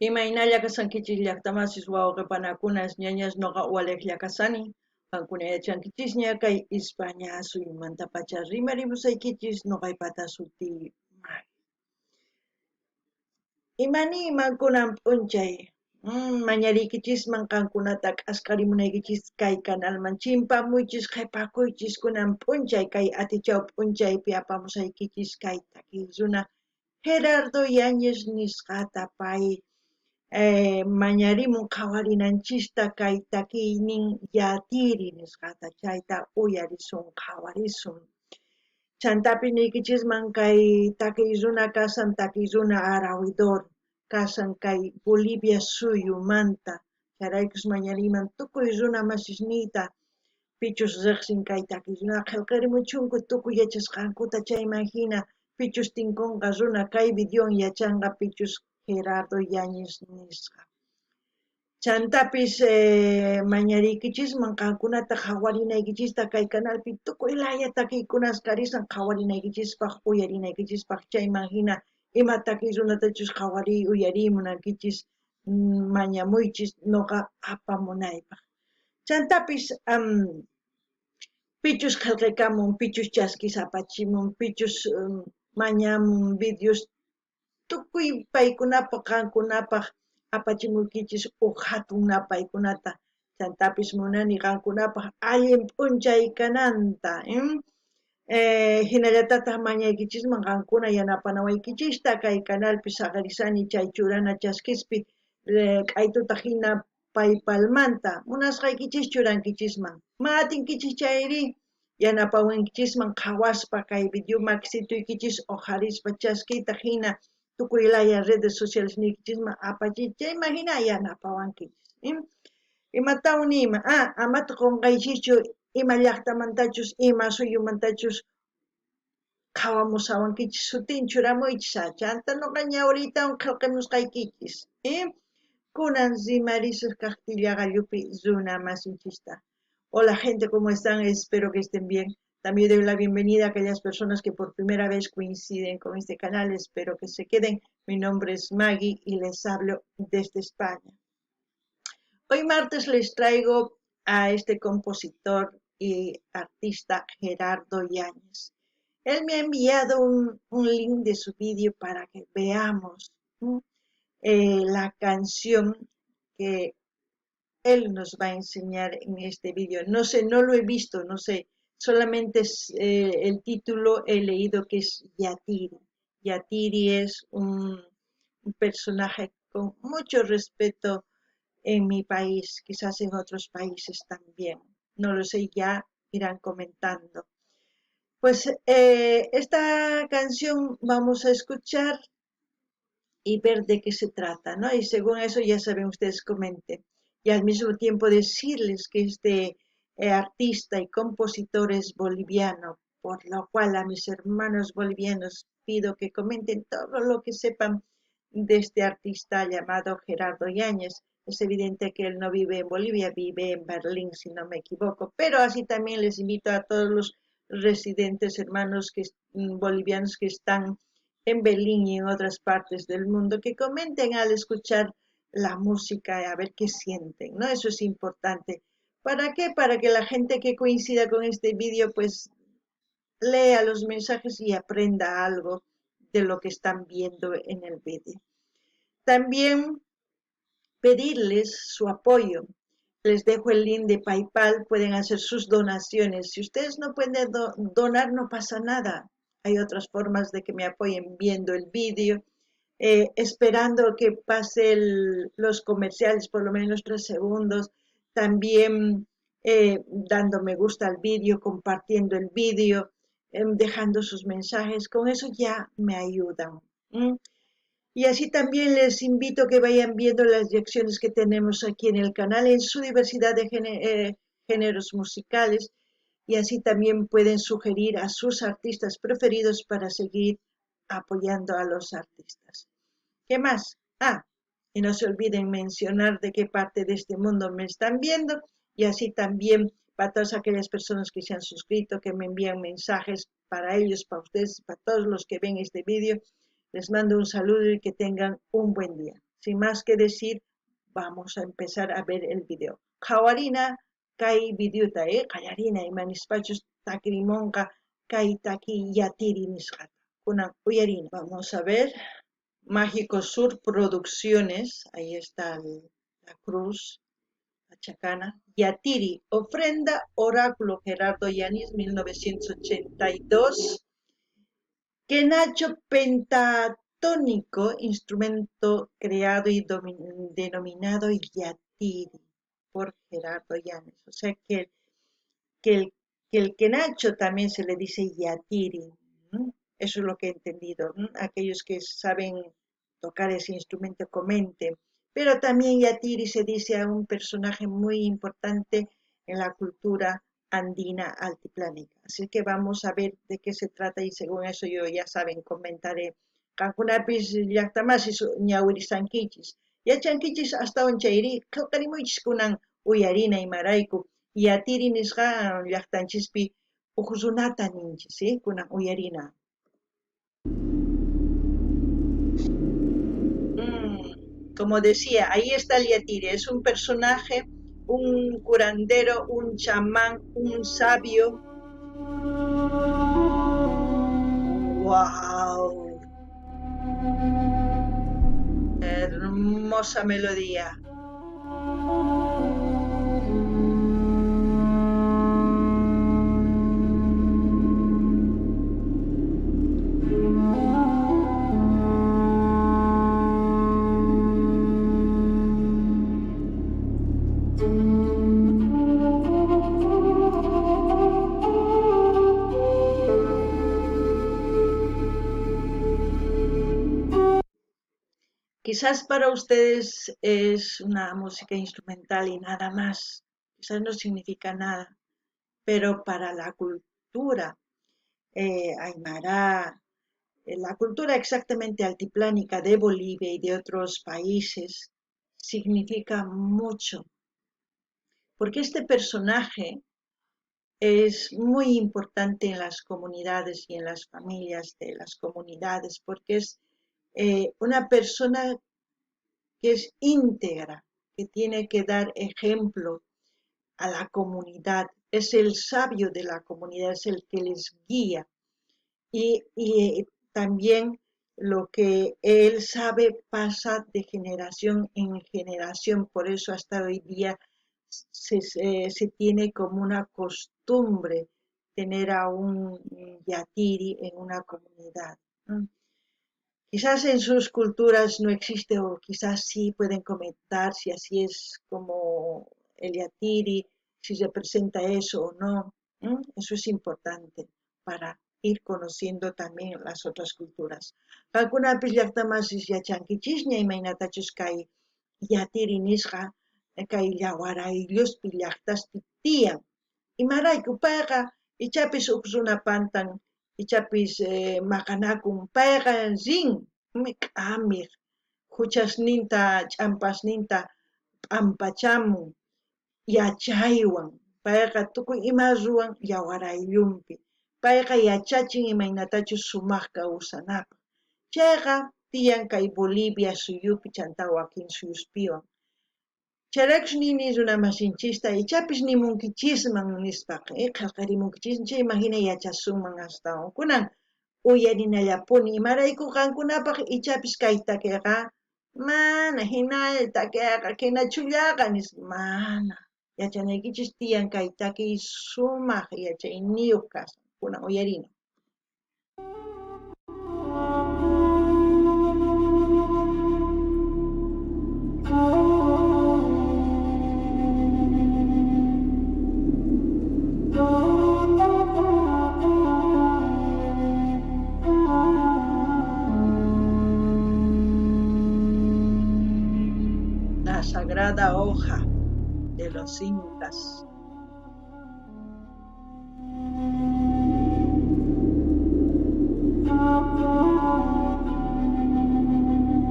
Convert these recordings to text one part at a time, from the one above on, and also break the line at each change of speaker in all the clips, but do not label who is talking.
Imaynalla kasankichis llaqtamasis wawqipanakunas ñañas noqa ualeqlla kasani qankuna yachankichisña kay España suymanta pacha rimarimusaykichis noqaypata suti Mari. Imaniyman kunan p'unchay mañariykichisman qankunata k'asqarimunaykichis kay canalman chimpamuychis qhipakuychis kunan p'unchay kay atichaw p'unchaypi apamusaykichis kay takiq runa Gerardo Yáñez nisqata pay mañarimun qhawarinanchista kay takiynin Yatiri nisqata chayta uyarisun qhawarisun. Chantapi niykichisman kay takiy runa kasan takiy runa arawidor kasan kay Bolivia suyumanta chayraykus mañariyman tukuy runa masisniyta pichus riqsin kay takiy runa qillqarimuchunku tukuy yachasqankuta chayman hina pichus tinkunqa runa kay videowan yachanqa pichus Gerardo Yáñez nisqa. Chantapis mañariykichisman qankunata qhawarinaykichista kay canalpi tukuylaya takiykunas karisan qhawarinaykichispaq uyarinaykichispaq chayman hina ima takiy runatachus qhawariy uyariy munankichis mañamuychis noqa apamunaypaq. Chantapis pichus qillqikamun, pichus chaskis apachimun, pichus mañamun videos tukuy paykunapaq qankunapaq apachimuykichis huk hatun napaykunata chantapis munani qankunapaq allin p'unchay kananta hinallatataq mañaykichisman qankuna yanapanawaykichista kay canalpi saqarisani chay churana chaskispi k'aytuta hina paypalmanta munasqaykichis churankichisman ma atinkichis chayri yanapawankichisman qhawaspa kay videoman qhasituykichis huqarispa chaskiyta hina tukuylaya redes sociales niykichisman apachiy chayman hina yanapawankichis imataw niyman amata qunqayshichu ima llaqtamantachus ima suyumantachus qhawamusawankichis sutin churamuychis chanta noqa ñawriytawan qillqimusqaykichis kunan rimarisuq kaqtilla gallupi runa masinchista. Hola gente, ¿cómo están? Espero que estén bien. También doy la bienvenida a aquellas personas que por primera vez coinciden con este canal. Espero que se queden. Mi nombre es Maggie y les hablo desde España. Hoy martes les traigo a este compositor y artista Gerardo Yáñez. Él me ha enviado un link de su vídeo para que veamos la canción que él nos va a enseñar en este vídeo. No sé, no lo he visto, no sé, solamente es, el título he leído que es Yatiri. Yatiri es un personaje con mucho respeto en mi país, quizás en otros países también. No lo sé, ya irán comentando. Pues esta canción vamos a escuchar y ver de qué se trata, ¿no? Y según eso ya saben, ustedes comenten. Y al mismo tiempo decirles que este artista y compositor es boliviano, por lo cual a mis hermanos bolivianos pido que comenten todo lo que sepan de este artista llamado Gerardo Yáñez. Es evidente que él no vive en Bolivia, vive en Berlín, si no me equivoco, pero así también les invito a todos los residentes hermanos bolivianos que están en Berlín y en otras partes del mundo, que comenten al escuchar la música y a ver qué sienten, ¿no? Eso es importante. ¿Para qué? Para que la gente que coincida con este vídeo pues lea los mensajes y aprenda algo de lo que están viendo en el vídeo. También pedirles su apoyo. Les dejo el link de PayPal, pueden hacer sus donaciones. Si ustedes no pueden donar, no pasa nada. Hay otras formas de que me apoyen viendo el vídeo, esperando que pase los comerciales, por lo menos 3 segundos, también dando me gusta al vídeo, compartiendo el vídeo, dejando sus mensajes, con eso ya me ayudan. Y así también les invito a que vayan viendo las reacciones que tenemos aquí en el canal en su diversidad de géneros musicales, y así también pueden sugerir a sus artistas preferidos para seguir apoyando a los artistas. ¿Qué más? Y no se olviden mencionar de qué parte de este mundo me están viendo, y así también para todas aquellas personas que se han suscrito, que me envían mensajes para ellos, para ustedes, para todos los que ven este vídeo. Les mando un saludo y que tengan un buen día. Sin más que decir, vamos a empezar a ver el video. Kawarina kai videota, kallarina imanispachos takrimonka kai taki yatiri nisqata. Kuna uyarina. Vamos a ver. Mágico Sur Producciones, ahí está la cruz, la chacana. Yatiri, ofrenda Oráculo Gerardo Yanis, 1982. Quenacho pentatónico, instrumento creado y denominado Yatiri por Gerardo Yanis. O sea que el, que el quenacho también se le dice Yatiri. Eso es lo que he entendido. Aquellos que saben tocar ese instrumento comenten. Pero también Yatiri se dice a un personaje muy importante en la cultura andina altiplánica. Así que vamos a ver de qué se trata y según eso yo ya saben, comentaré. Kankunapis llaqtamasis ñawirisankichis. Yachankichis hasta onchairi, qillqarimuchis kunan uyarina imarayku. Yatiri nisqa llaqtanchispi uqsunata ninchis, kunan uyarina. Como decía, ahí está el Yatiri, es un personaje, un curandero, un chamán, un sabio. ¡Wow! Hermosa melodía. Quizás para ustedes es una música instrumental y nada más, quizás no significa nada, pero para la cultura aymara, la cultura exactamente altiplánica de Bolivia y de otros países, significa mucho, porque este personaje es muy importante en las comunidades y en las familias de las comunidades, porque es una persona que es íntegra, que tiene que dar ejemplo a la comunidad, es el sabio de la comunidad, es el que les guía. Y también lo que él sabe pasa de generación en generación, por eso hasta hoy día se tiene como una costumbre tener a un yatiri en una comunidad. Quizás en sus culturas no existe o quizás sí pueden comentar si así es como el yatiri, si se presenta eso o no. Eso es importante para ir conociendo también las otras culturas. Algunas llaqtamas yachankichis ñaymaynatachus kay yatiri nisqa kay llawarayllospi llaqtaspi tiyan. Imarayku payqa ichapis huk runa pantan ichapis maqanakun payqa rin k'amiq huchasninta ch'ampasninta p'ampachamun yachaywan payqa tukuy ima ruwan yawarayllunpi payqa yachachin imaynatachus sumaq kawsanapaq chayqa tiyan kay Bolivia suyupi chanta wakin suyuspiwan chayrakush nini runa masinchista ichapis nimunkichisman nispaqa qillqarimunkichisman chay imagina yachasunman astawan kunan uyarinallapuni imarayku qankunapaq ichapis kay takiqa mana hinalla takiqa kinachullaqa nispa mana yachanaykichis tiyan kay takiy sumaq yachayniyuq kasqa kunan uyarina. La sagrada hoja de los incas.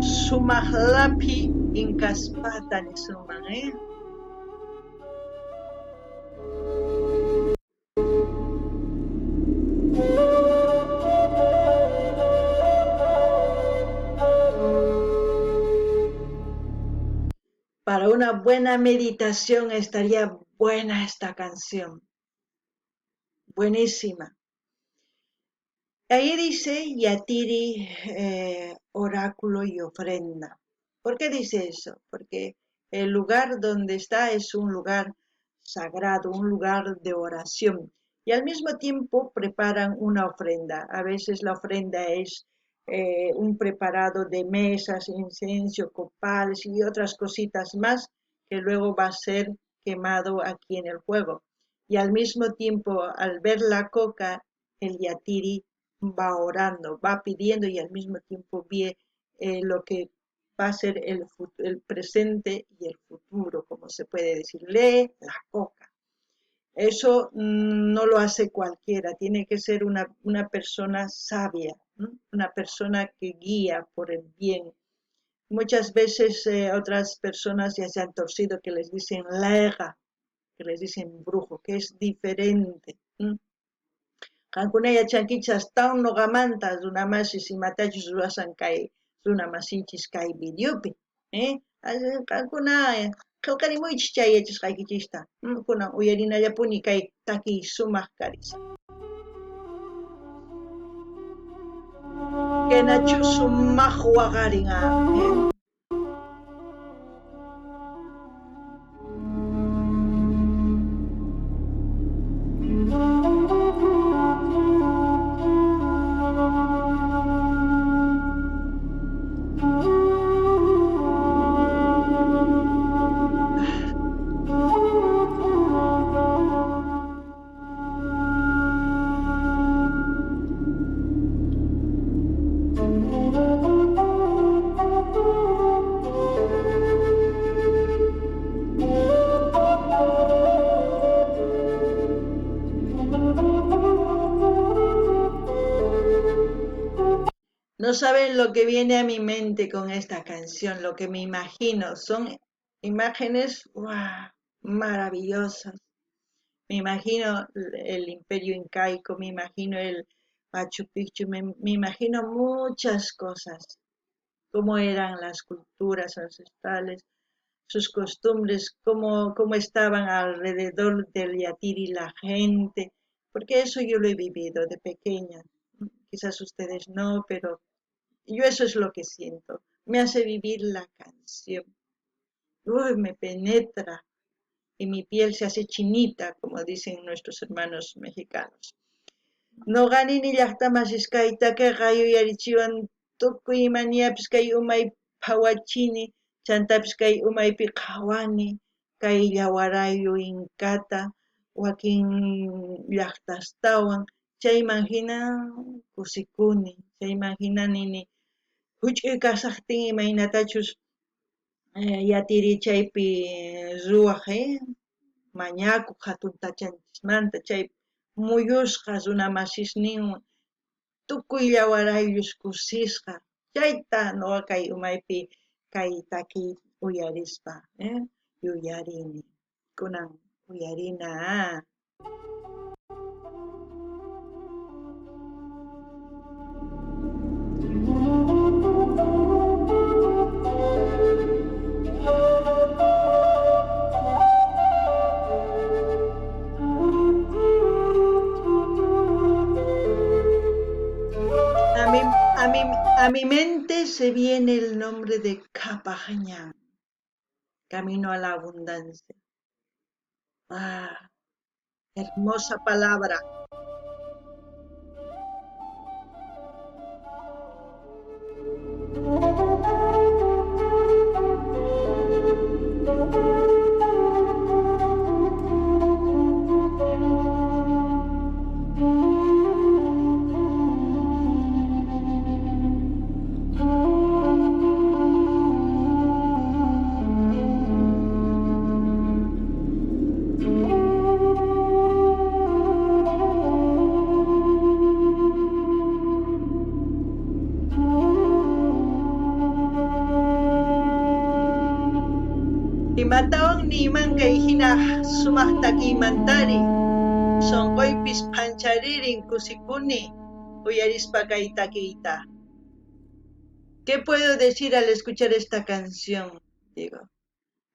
Sumahlapi incaspata ni suman, Para una buena meditación estaría buena esta canción. Buenísima. Ahí dice Yatiri, oráculo y ofrenda. ¿Por qué dice eso? Porque el lugar donde está es un lugar sagrado, un lugar de oración. Y al mismo tiempo preparan una ofrenda. A veces la ofrenda es un preparado de mesas, incienso, copales y otras cositas más que luego va a ser quemado aquí en el fuego. Y al mismo tiempo, al ver la coca, el yatiri va orando, va pidiendo y al mismo tiempo ve lo que va a ser el presente y el futuro, como se puede decir. Lee la coca. Eso no lo hace cualquiera, tiene que ser una persona sabia, ¿no? Una persona que guía por el bien. Muchas veces otras personas ya se han torcido que les dicen lega, que les dicen brujo, que es diferente. Qankunaya chankichas tawn noqamantas runamasis imatachus ruwasan kay runamasinchis kay videopi, qankuna qillqarimuychis chay yachasqaykichista, kunan uyarinallapuni kay takiy sumaq karis. Kenachu sumaq waqarin No saben lo que viene a mi mente con esta canción, lo que me imagino. Son imágenes maravillosas. Me imagino el imperio incaico, me imagino el Machu Picchu, me imagino muchas cosas, cómo eran las culturas ancestrales, sus costumbres, cómo estaban alrededor del Yatiri la gente, porque eso yo lo he vivido de pequeña. Quizás ustedes no, pero yo eso es lo que siento. Me hace vivir la canción. Uy, me penetra y mi piel se hace chinita, como dicen nuestros hermanos mexicanos. Noqani ni llaqtamasishkaytaqa yuyarichiwan tukuy imaniyapis kay umay phawachini, chantapis kay umaypi qhawani, kay llawarayu inkata, wakin llaqtastawan, chayman hina kusikuni, chayman hina nini huch'uy kasaqtin imaynatachus yatiri chaypi ruwaq, mañakuq hatuntachanchikmanta chay muyusqa runamasisninwan tukuy llawarayush kusisqa chayta nuqa kay umaypi kay takiy uyarispa yuyarini, kunan uyarina. A mi mente se viene el nombre de Capañán, camino a la abundancia. Hermosa palabra. Imatawan nimanqa hina sumaq takiymantari sonqoypis phancharirin kusikuni uyarispa kay takiyta. ¿Qué puedo decir al escuchar esta canción? Digo,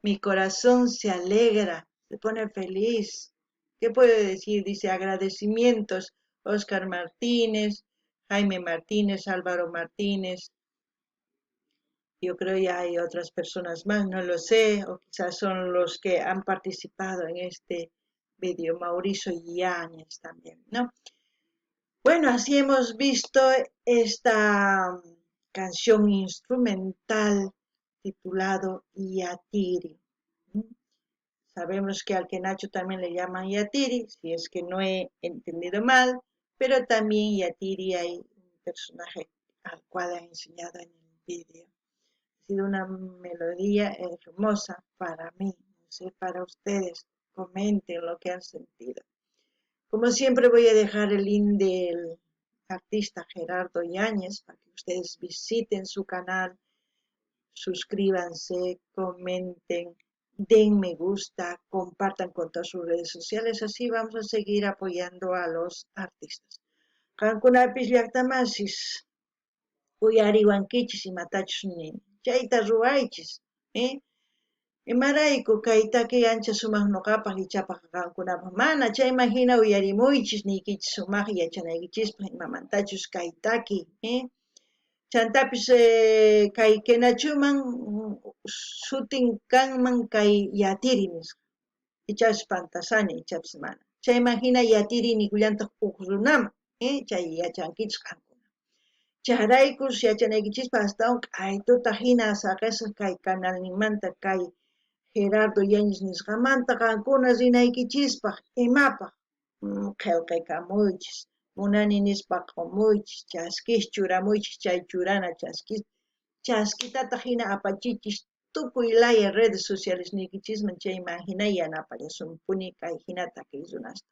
Mi corazón se alegra, se pone feliz. ¿Qué puede decir? Dice agradecimientos. Oscar Martínez, Jaime Martínez, Álvaro Martínez. Yo creo ya hay otras personas más, no lo sé, o quizás son los que han participado en este vídeo, Mauricio Yáñez también, ¿no? Bueno, así hemos visto esta canción instrumental titulado Yatiri. Sabemos que al Quenacho también le llaman Yatiri, si es que no he entendido mal, pero también Yatiri hay un personaje al cual he enseñado en el vídeo. Ha sido una melodía hermosa para mí, no sé, para ustedes. Comenten lo que han sentido. Como siempre voy a dejar el link del artista Gerardo Yáñez para que ustedes visiten su canal, suscríbanse, comenten, den me gusta, compartan con todas sus redes sociales, así vamos a seguir apoyando a los artistas. Qankunapis llaqtamasis uyariwankichis imatachus nini, chayta ruwaychis, imarayku kay takiy ancha sumaq ñuqapaq ichapaq qankunapaq mana chayman hina uyarimuychis niykichis sumaq yachanaykichispaq imamantachus kay takiy, chantapis kay Quenachuman sutin kanman kay Yatiri nisqa, ichapis pantasani ichapis mana. Chayman hina Yatiri nikullantaq huk runaman, chay yachankichis qankuna. Chayraykus yachanaykichispa astawan k'aytuta hina saqisqa kay canalninmanta kay Gerardo Yáñez nisqamanta qankuna rinaykichispaq imapaq qillqaykamuychis, munani nispa qumuychis, chaskis churamuychis chay churana chaskis, chaskitata hina apachichis tukuy laya redes sociales niykichisman chayman hina yanapayasumpuni kay hinata kay runasta.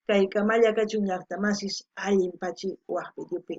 Kay Kamalla Kachun llaqtamasis allin pachi waq videopi